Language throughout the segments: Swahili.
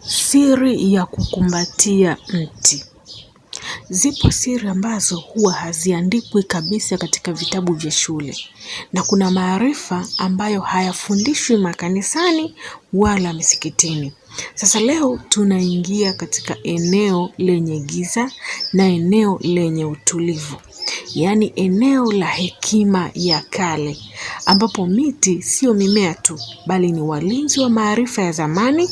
Siri ya kukumbatia mti. Zipo siri ambazo huwa haziandikwi kabisa katika vitabu vya shule, na kuna maarifa ambayo hayafundishwi makanisani wala misikitini. Sasa leo tunaingia katika eneo lenye giza na eneo lenye utulivu, yaani eneo la hekima ya kale, ambapo miti sio mimea tu, bali ni walinzi wa maarifa ya zamani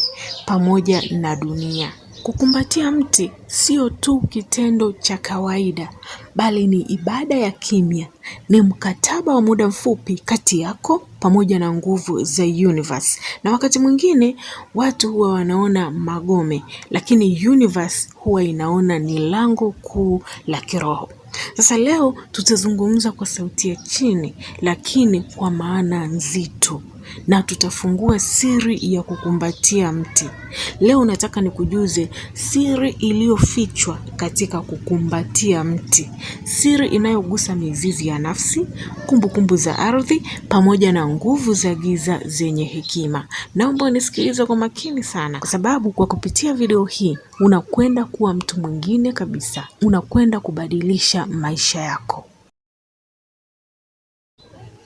pamoja na dunia. Kukumbatia mti sio tu kitendo cha kawaida, bali ni ibada ya kimya. Ni mkataba wa muda mfupi kati yako pamoja na nguvu za universe. Na wakati mwingine watu huwa wanaona magome, lakini universe huwa inaona ni lango kuu la kiroho. Sasa leo tutazungumza kwa sauti ya chini, lakini kwa maana nzito, na tutafungua siri ya kukumbatia mti. Leo nataka nikujuze siri iliyofichwa katika kukumbatia mti, siri inayogusa mizizi ya nafsi, kumbukumbu za ardhi, pamoja na nguvu za giza zenye hekima. Naomba unisikilize kwa makini sana, kwa sababu kwa kupitia video hii unakwenda kuwa mtu mwingine kabisa, unakwenda kubadilisha maisha yako.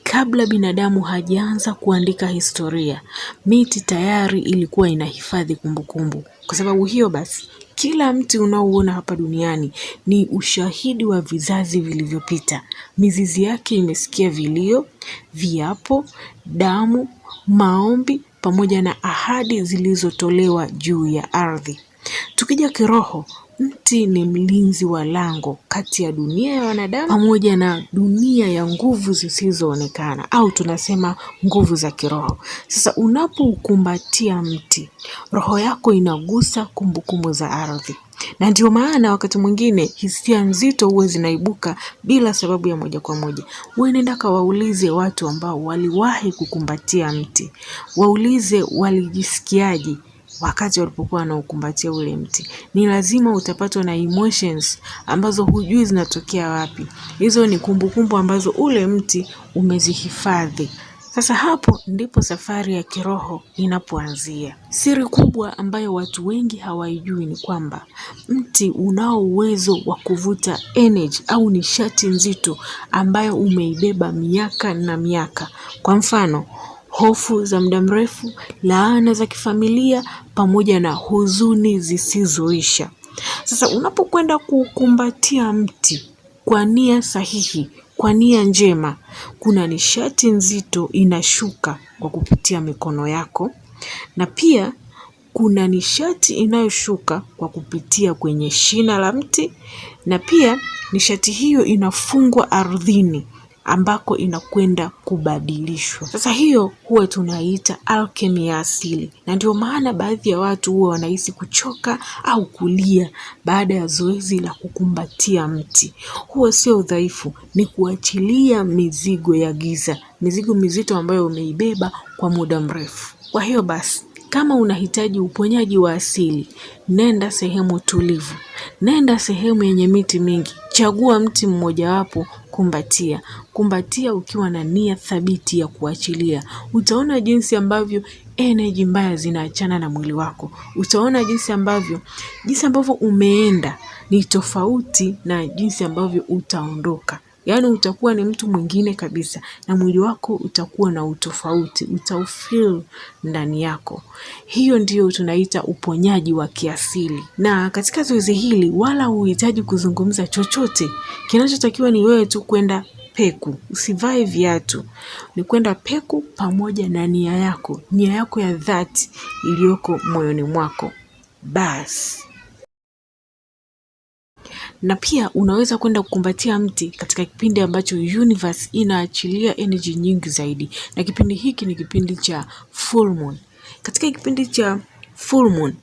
Kabla binadamu hajaanza kuandika historia, miti tayari ilikuwa inahifadhi kumbukumbu. Kwa sababu hiyo basi, kila mti unaouona hapa duniani ni ushahidi wa vizazi vilivyopita. Mizizi yake imesikia vilio, viapo, damu, maombi, pamoja na ahadi zilizotolewa juu ya ardhi. Tukija kiroho, mti ni mlinzi wa lango kati ya dunia ya wanadamu pamoja na dunia ya nguvu zisizoonekana, au tunasema nguvu za kiroho. Sasa unapoukumbatia mti, roho yako inagusa kumbukumbu za ardhi. Na ndio maana wakati mwingine hisia nzito huwa zinaibuka bila sababu ya moja kwa moja. Wewe nenda kawaulize watu ambao waliwahi kukumbatia mti. Waulize walijisikiaje wakati walipokuwa wanaukumbatia ule mti. Ni lazima utapatwa na emotions ambazo hujui zinatokea wapi. Hizo ni kumbukumbu ambazo ule mti umezihifadhi. Sasa hapo ndipo safari ya kiroho inapoanzia. Siri kubwa ambayo watu wengi hawaijui ni kwamba mti unao uwezo wa kuvuta energy au nishati nzito ambayo umeibeba miaka na miaka. Kwa mfano, hofu za muda mrefu, laana za kifamilia, pamoja na huzuni zisizoisha. Sasa unapokwenda kukumbatia mti kwa nia sahihi, kwa nia njema, kuna nishati nzito inashuka kwa kupitia mikono yako, na pia kuna nishati inayoshuka kwa kupitia kwenye shina la mti, na pia nishati hiyo inafungwa ardhini ambako inakwenda kubadilishwa. Sasa hiyo huwa tunaita alchemy ya asili, na ndio maana baadhi ya watu huwa wanahisi kuchoka au kulia baada ya zoezi la kukumbatia mti. Huwa sio udhaifu, ni kuachilia mizigo ya giza, mizigo mizito ambayo umeibeba kwa muda mrefu. Kwa hiyo basi, kama unahitaji uponyaji wa asili, nenda sehemu tulivu, nenda sehemu yenye miti mingi. Chagua mti mmojawapo, kumbatia. Kumbatia ukiwa na nia thabiti ya kuachilia. Utaona jinsi ambavyo energy mbaya zinaachana na mwili wako. Utaona jinsi ambavyo umeenda ni tofauti na jinsi ambavyo utaondoka. Yaani utakuwa ni mtu mwingine kabisa, na mwili wako utakuwa na utofauti, utaufeel ndani yako. Hiyo ndiyo tunaita uponyaji wa kiasili. Na katika zoezi hili wala huhitaji kuzungumza chochote. Kinachotakiwa ni wewe tu kwenda peku, usivae viatu. Ni kwenda peku pamoja na nia yako ya dhati iliyoko moyoni mwako. Basi. Na pia unaweza kwenda kukumbatia mti katika kipindi ambacho universe inaachilia energy nyingi zaidi. Na kipindi hiki ni kipindi cha full moon. Katika kipindi cha full moon,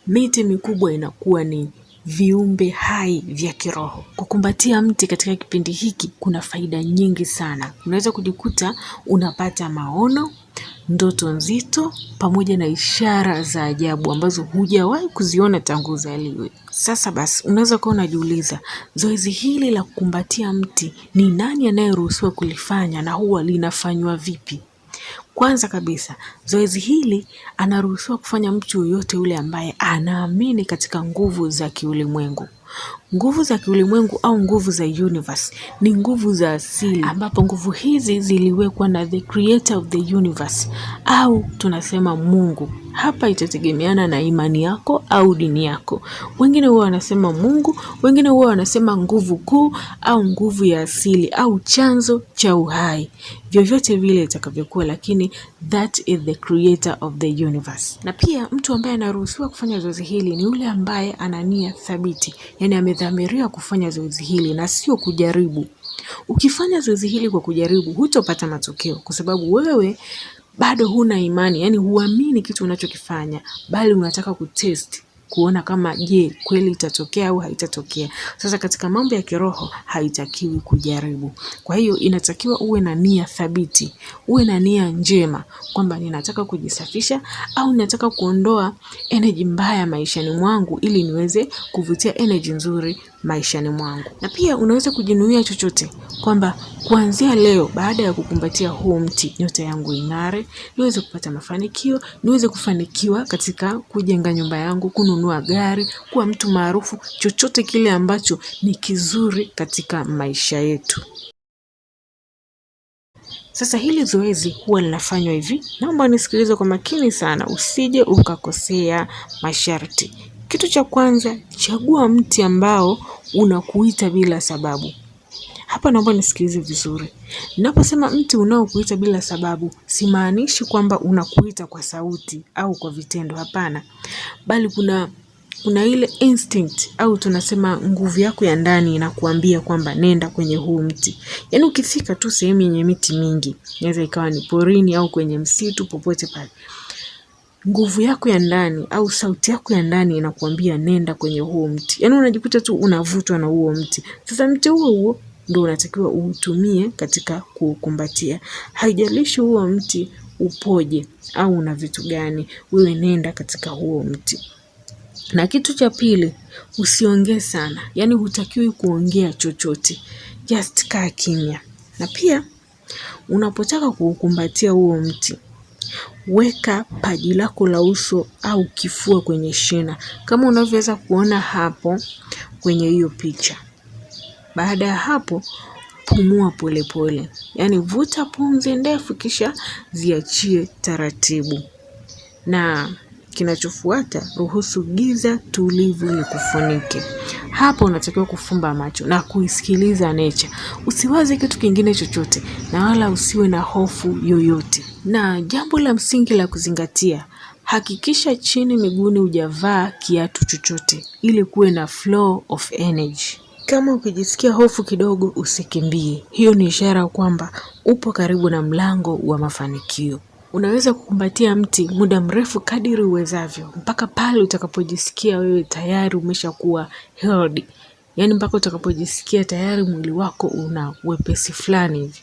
miti mikubwa inakuwa ni viumbe hai vya kiroho. Kukumbatia mti katika kipindi hiki kuna faida nyingi sana. Unaweza kujikuta unapata maono, ndoto nzito, pamoja na ishara za ajabu ambazo hujawahi kuziona tangu uzaliwe. Sasa basi, unaweza kuwa unajiuliza, zoezi hili la kukumbatia mti ni nani anayeruhusiwa kulifanya na huwa linafanywa vipi? Kwanza kabisa, zoezi hili anaruhusiwa kufanya mtu yoyote yule ambaye anaamini katika nguvu za kiulimwengu. Nguvu za kiulimwengu au nguvu za universe ni nguvu za asili, ambapo nguvu hizi ziliwekwa na the creator of the universe, au tunasema Mungu. Hapa itategemeana na imani yako au dini yako. Wengine huwa wanasema Mungu, wengine huwa wanasema nguvu kuu au nguvu ya asili au chanzo cha uhai. Vyovyote vile itakavyokuwa, lakini that is the creator of the universe. Na pia mtu ambaye anaruhusiwa kufanya zoezi hili ni yule ambaye ana nia thabiti, yani amedhamiria kufanya zoezi hili na sio kujaribu. Ukifanya zoezi hili kwa kujaribu, hutopata matokeo kwa sababu wewe bado huna imani, yani huamini kitu unachokifanya, bali unataka kutest kuona kama je, kweli itatokea au haitatokea. Sasa katika mambo ya kiroho haitakiwi kujaribu. Kwa hiyo inatakiwa uwe na nia thabiti, uwe na nia njema kwamba ninataka kujisafisha au ninataka kuondoa energy mbaya maishani mwangu ili niweze kuvutia energy nzuri maishani mwangu. Na pia unaweza kujinuia chochote kwamba kuanzia leo, baada ya kukumbatia huu mti, nyota yangu ing'are, niweze kupata mafanikio, niweze kufanikiwa katika kujenga nyumba yangu, kununua gari, kuwa mtu maarufu, chochote kile ambacho ni kizuri katika maisha yetu. Sasa hili zoezi huwa linafanywa hivi. Naomba nisikilize kwa makini sana, usije ukakosea masharti. Kitu cha kwanza, chagua mti ambao unakuita bila sababu. Hapa naomba nisikilize vizuri. Ninaposema mti unaokuita bila sababu, simaanishi kwamba unakuita kwa sauti au kwa vitendo, hapana. Bali kuna ile instinct au tunasema nguvu yako ya ndani inakuambia kwamba nenda kwenye huu mti. Yaani ukifika tu sehemu yenye miti mingi, inaweza ikawa ni porini au kwenye msitu, popote pale, nguvu yako ya ndani au sauti yako ya ndani inakuambia nenda kwenye huo mti. Yaani unajikuta tu unavutwa na huo mti. Sasa mti huo ndio unatakiwa uutumie katika kukumbatia. Haijalishi huo mti upoje au una vitu gani, wewe nenda katika huo mti. Na kitu cha pili, usiongee sana. Yaani hutakiwi kuongea chochote. Just kaa kimya. Na pia unapotaka kukumbatia huo mti, weka paji lako la uso au kifua kwenye shina, kama unavyoweza kuona hapo kwenye hiyo picha. Baada ya hapo, pumua polepole. Yaani vuta pumzi ndefu kisha ziachie taratibu. Na kinachofuata, ruhusu giza tulivu likufunike. Hapo unatakiwa kufumba macho na kuisikiliza nature. Usiwaze kitu kingine chochote na wala usiwe na hofu yoyote. Na jambo la msingi la kuzingatia, hakikisha chini miguuni hujavaa kiatu chochote ili kuwe na flow of energy. Kama ukijisikia hofu kidogo, usikimbie. Hiyo ni ishara kwamba upo karibu na mlango wa mafanikio. Unaweza kukumbatia mti muda mrefu kadiri uwezavyo, mpaka pale utakapojisikia wewe tayari umeshakuwa healed. Yaani mpaka utakapojisikia tayari mwili wako una wepesi fulani hivi.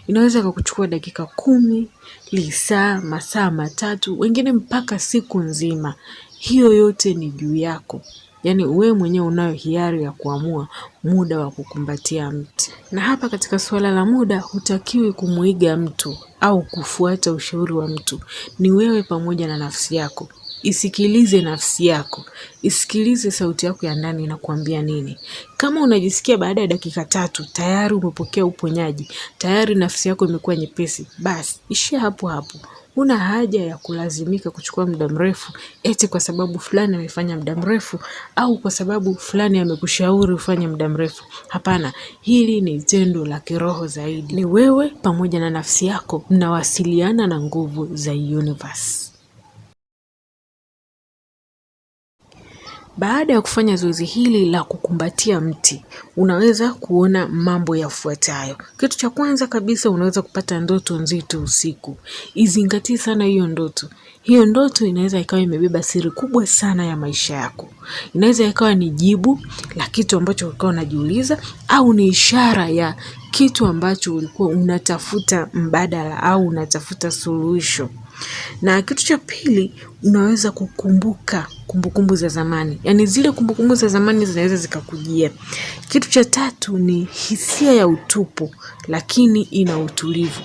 Inaweza kukuchukua dakika 10, lisaa, masaa 3, wengine mpaka siku nzima. Hiyo yote ni juu yako. Yaani wewe mwenyewe unayo hiari ya kuamua muda wa kukumbatia mti. Na hapa katika suala la muda, hutakiwi kumuiga mtu au kufuata ushauri wa mtu. Ni wewe pamoja na nafsi yako. Isikilize nafsi yako. Isikilize sauti yako ya ndani inakuambia nini. Kama unajisikia baada ya dakika 3 tayari umepokea uponyaji, tayari nafsi yako imekuwa nyepesi, basi ishia hapo hapo. Huna haja ya kulazimika kuchukua muda mrefu eti kwa sababu fulani amefanya muda mrefu au kwa sababu fulani amekushauri ufanye muda mrefu. Hapana, hili ni tendo la kiroho zaidi. Ni wewe pamoja na nafsi yako mnawasiliana na nguvu za universe. Baada ya kufanya zoezi hili la kukumbatia mti, unaweza kuona mambo yafuatayo. Kitu cha kwanza kabisa, unaweza kupata ndoto nzito usiku. Izingatie sana hiyo ndoto. Hiyo ndoto inaweza ikawa imebeba siri kubwa sana ya maisha yako. Inaweza ikawa ni jibu la kitu ambacho ulikuwa unajiuliza, au ni ishara ya kitu ambacho ulikuwa unatafuta mbadala au unatafuta suluhisho. Na kitu cha pili, unaweza kukumbuka kumbukumbu za zamani. Yaani zile kumbukumbu za zamani zinaweza zikakujia. Kitu cha tatu ni hisia ya utupu, lakini ina utulivu.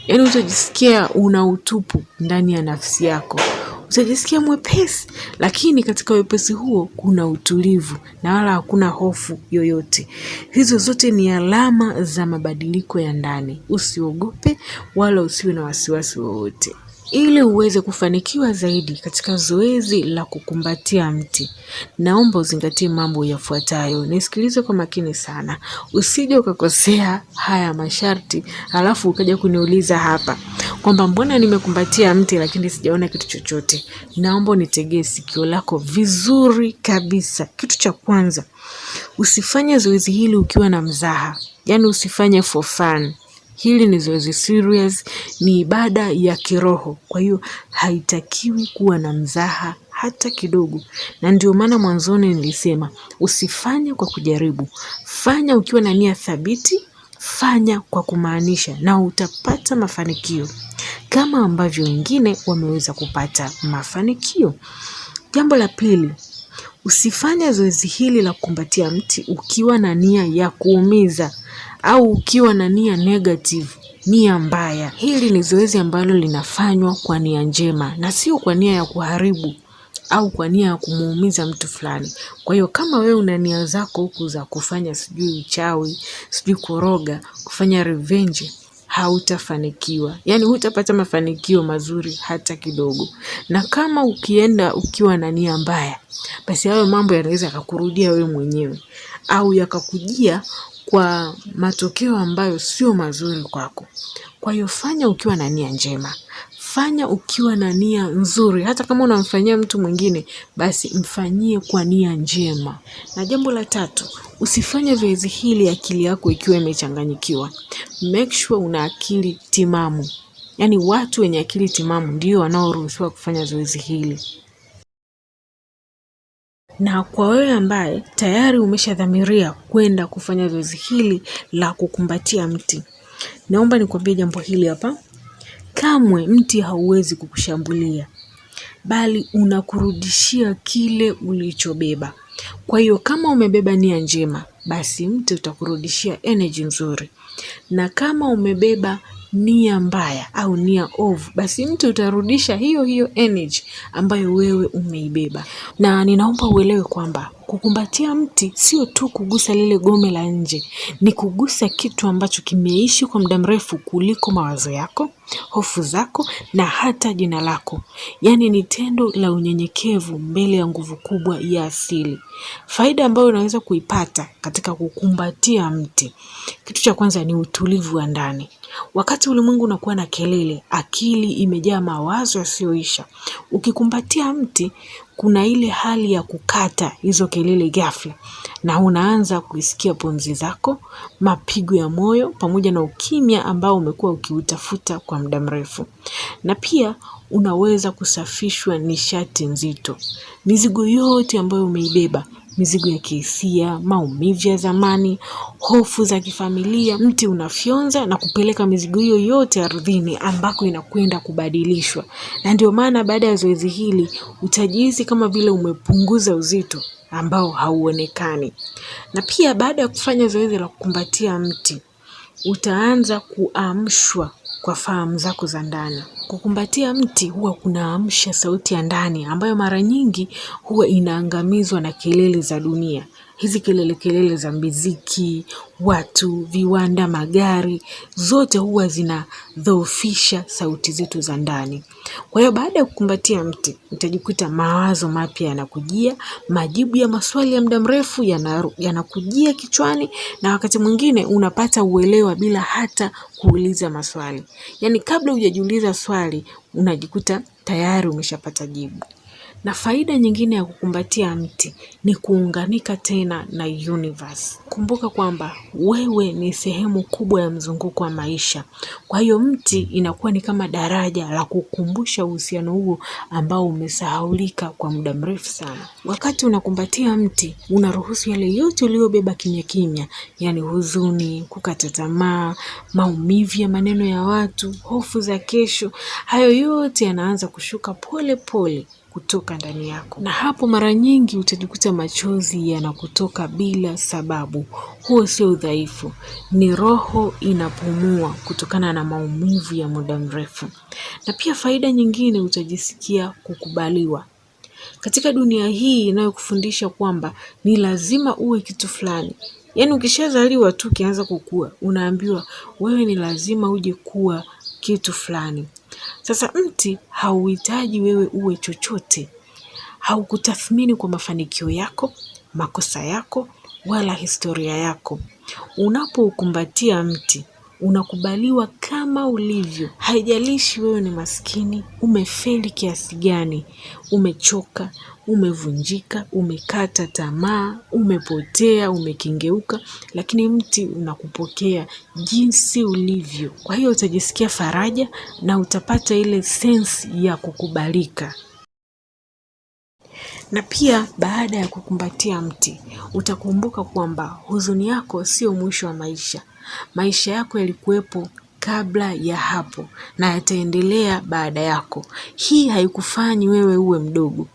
Yaani utajisikia una utupu ndani ya nafsi yako, utajisikia mwepesi, lakini katika wepesi huo kuna utulivu na wala hakuna hofu yoyote. Hizo zote ni alama za mabadiliko ya ndani. Usiogope wala usiwe na wasiwasi wowote. Ili uweze kufanikiwa zaidi katika zoezi la kukumbatia mti, naomba uzingatie mambo yafuatayo. Nisikilize kwa makini sana. Usije ukakosea haya masharti alafu ukaja kuniuliza hapa kwamba mbona nimekumbatia mti lakini sijaona kitu chochote. Naomba unitegee sikio lako vizuri kabisa. Kitu cha kwanza, usifanye zoezi hili ukiwa na mzaha. Yaani usifanye for fun. Hili ni zoezi serious, ni ibada ya kiroho. Kwa hiyo haitakiwi kuwa na mzaha hata kidogo. Na ndio maana mwanzoni nilisema usifanye kwa kujaribu. Fanya ukiwa na nia thabiti, fanya kwa kumaanisha na utapata mafanikio kama ambavyo wengine wameweza kupata mafanikio. Jambo la pili, usifanye zoezi hili la kukumbatia mti ukiwa na nia ya kuumiza au ukiwa na nia negative, nia mbaya. Hili ni zoezi ambalo linafanywa kwa nia njema na sio kwa nia ya kuharibu au kwa nia ya kumuumiza mtu fulani. Kwa hiyo kama wewe una nia zako huku za kufanya sijui uchawi, sijui kuroga, kufanya revenge, hautafanikiwa. Yaani hutapata mafanikio mazuri hata kidogo. Na kama ukienda ukiwa na nia mbaya, basi hayo mambo yanaweza yakakurudia wewe mwenyewe au yakakujia kwa matokeo ambayo sio mazuri kwako. Kwa hiyo fanya ukiwa na nia njema. Fanya ukiwa na nia nzuri. Hata kama unamfanyia mtu mwingine, basi mfanyie kwa nia njema. Na jambo la tatu, usifanye zoezi hili akili yako ikiwa imechanganyikiwa. Make sure una akili timamu. Yaani watu wenye akili timamu ndio wanaoruhusiwa kufanya zoezi hili. Na kwa wewe ambaye tayari umeshadhamiria kwenda kufanya zoezi hili la kukumbatia mti, naomba nikwambie jambo hili hapa. Kamwe mti hauwezi kukushambulia, bali unakurudishia kile ulichobeba. Kwa hiyo kama umebeba nia njema, basi mti utakurudishia energy nzuri. Na kama umebeba nia mbaya au nia ovu, basi mti utarudisha hiyo hiyo energy ambayo wewe umeibeba. Na ninaomba uelewe kwamba kukumbatia mti sio tu kugusa lile gome la nje, ni kugusa kitu ambacho kimeishi kwa muda mrefu kuliko mawazo yako, hofu zako na hata jina lako. Yaani ni tendo la unyenyekevu mbele ya nguvu kubwa ya asili. Faida ambayo unaweza kuipata katika kukumbatia mti, kitu cha kwanza ni utulivu wa ndani. Wakati ulimwengu unakuwa na kelele, akili imejaa mawazo yasiyoisha. Ukikumbatia mti, kuna ile hali ya kukata hizo kelele ghafla, na unaanza kuisikia pumzi zako, mapigo ya moyo pamoja na ukimya ambao umekuwa ukiutafuta kwa muda mrefu. Na pia unaweza kusafishwa nishati nzito. Mizigo yote ambayo umeibeba, mizigo ya kihisia, maumivu ya zamani, hofu za kifamilia, mti unafyonza na kupeleka mizigo hiyo yote ardhini ambako inakwenda kubadilishwa. Na ndio maana baada ya zoezi hili utajihisi kama vile umepunguza uzito ambao hauonekani. Na pia baada ya kufanya zoezi la kukumbatia mti, utaanza kuamshwa kwa fahamu zako za ndani. Kukumbatia mti huwa kunaamsha sauti ya ndani ambayo mara nyingi huwa inaangamizwa na kelele za dunia. Hizi kelele za muziki, watu, viwanda, magari, zote huwa zinadhoofisha sauti zetu za ndani. Kwa hiyo baada ya kukumbatia mti, utajikuta mawazo mapya yanakujia, majibu ya maswali ya muda mrefu yanakujia kichwani, na wakati mwingine unapata uelewa bila hata kuuliza maswali. Yaani kabla hujajiuliza swali, unajikuta tayari umeshapata jibu. Na faida nyingine ya kukumbatia mti ni kuunganika tena na universe. Kumbuka kwamba wewe ni sehemu kubwa ya mzunguko wa maisha. Kwa hiyo mti inakuwa ni kama daraja la kukumbusha uhusiano huo ambao umesahaulika kwa muda mrefu sana. Wakati unakumbatia mti, unaruhusu yale yote uliyobeba kimya kimya, yani huzuni, kukata tamaa, maumivu ya maneno ya watu, hofu za kesho, hayo yote yanaanza kushuka pole pole kutoka ndani yako, na hapo mara nyingi utajikuta machozi yanakutoka bila sababu. Huo sio udhaifu, ni roho inapumua kutokana na maumivu ya muda mrefu. Na pia faida nyingine, utajisikia kukubaliwa katika dunia hii inayokufundisha kwamba ni lazima uwe kitu fulani. Yaani ukishazaliwa tu ukianza kukua, unaambiwa wewe ni lazima uje kuwa kitu fulani. Sasa mti hauhitaji wewe uwe chochote. Haukutathmini kwa mafanikio yako, makosa yako, wala historia yako. Unapoukumbatia mti, unakubaliwa kama ulivyo. Haijalishi wewe ni maskini, umefeli kiasi gani, umechoka, umevunjika, umekata tamaa, umepotea, umekengeuka, lakini mti unakupokea jinsi ulivyo. Kwa hiyo utajisikia faraja na utapata ile sense ya kukubalika. Na pia baada ya kukumbatia mti, utakumbuka kwamba huzuni yako sio mwisho wa maisha. Maisha yako yalikuwepo kabla ya hapo na yataendelea baada yako. Hii haikufanyi wewe uwe mdogo,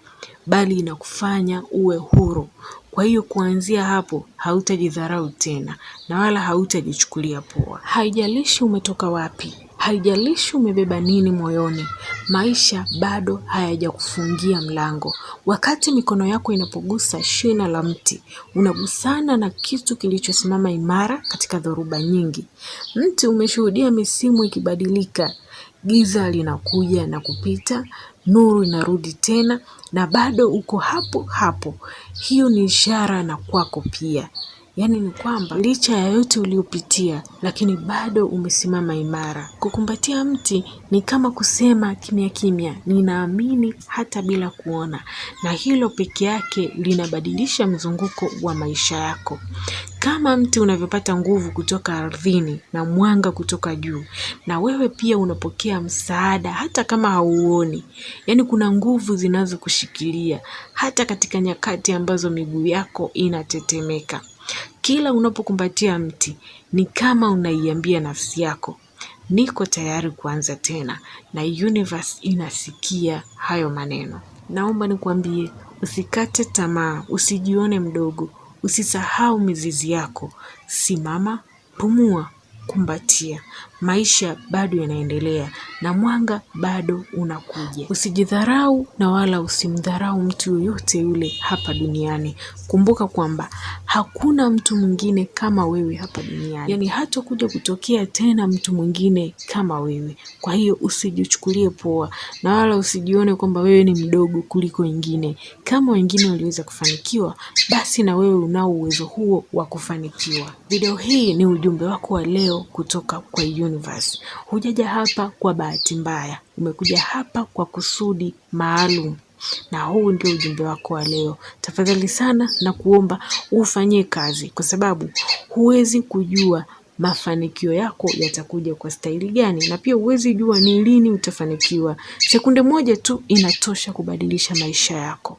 bali inakufanya uwe huru. Kwa hiyo kuanzia hapo hautajidharau tena na wala hautajichukulia poa. Haijalishi umetoka wapi, haijalishi umebeba nini moyoni, maisha bado hayajakufungia mlango. Wakati mikono yako inapogusa shina la mti, unagusana na kitu kilichosimama imara katika dhoruba nyingi. Mti umeshuhudia misimu ikibadilika, giza linakuja na kupita, nuru inarudi tena, na bado uko hapo hapo. Hiyo ni ishara na kwako pia. Yaani ni kwamba licha ya yote uliopitia, lakini bado umesimama imara. Kukumbatia mti ni kama kusema kimya kimya, ninaamini hata bila kuona. Na hilo peke yake linabadilisha mzunguko wa maisha yako. Kama mti unavyopata nguvu kutoka ardhini na mwanga kutoka juu, na wewe pia unapokea msaada hata kama hauoni. Yaani kuna nguvu zinazokushikilia hata katika nyakati ambazo miguu yako inatetemeka. Kila unapokumbatia mti ni kama unaiambia nafsi yako, niko tayari kuanza tena, na universe inasikia hayo maneno. Naomba nikwambie, usikate tamaa, usijione mdogo, usisahau mizizi yako. Simama, pumua, kumbatia. Maisha bado yanaendelea na mwanga bado unakuja. Usijidharau na wala usimdharau mtu yoyote yule hapa duniani. Kumbuka kwamba hakuna mtu mwingine kama wewe hapa duniani. Yaani hata kuja kutokea tena mtu mwingine kama wewe. Kwa hiyo usijichukulie poa na wala usijione kwamba wewe ni mdogo kuliko wengine. Kama wengine waliweza kufanikiwa, basi na wewe unao uwezo huo wa kufanikiwa. Video hii ni ujumbe wako wa leo kutoka kwa universe. Hujaja hapa kwa bahati mbaya, umekuja hapa kwa kusudi maalum, na huu ndio ujumbe wako wa leo. Tafadhali sana na kuomba ufanyie kazi, kwa sababu huwezi kujua mafanikio yako yatakuja kwa staili gani, na pia huwezi jua ni lini utafanikiwa. Sekunde moja tu inatosha kubadilisha maisha yako.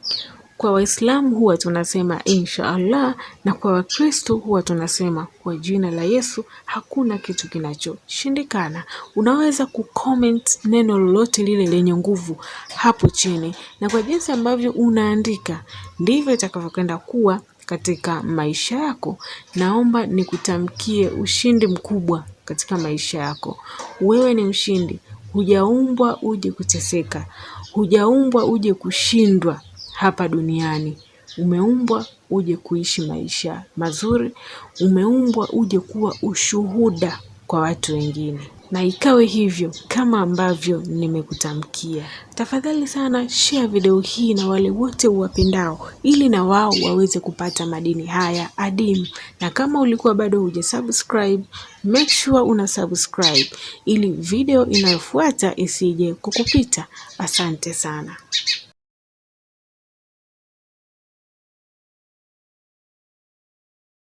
Kwa Waislamu huwa tunasema inshallah, na kwa Wakristo huwa tunasema kwa jina la Yesu hakuna kitu kinachoshindikana. Unaweza kucomment neno lolote lile lenye nguvu hapo chini, na kwa jinsi ambavyo unaandika ndivyo itakavyokwenda kuwa katika maisha yako. Naomba nikutamkie ushindi mkubwa katika maisha yako. Wewe ni mshindi, hujaumbwa uje kuteseka, hujaumbwa uje kushindwa hapa duniani. Umeumbwa uje kuishi maisha mazuri, umeumbwa uje kuwa ushuhuda kwa watu wengine. Na ikawe hivyo kama ambavyo nimekutamkia. Tafadhali sana share video hii na wale wote uwapendao, ili na wao waweze kupata madini haya adimu. Na kama ulikuwa bado hujasubscribe, make sure una subscribe ili video inayofuata isije kukupita. Asante sana.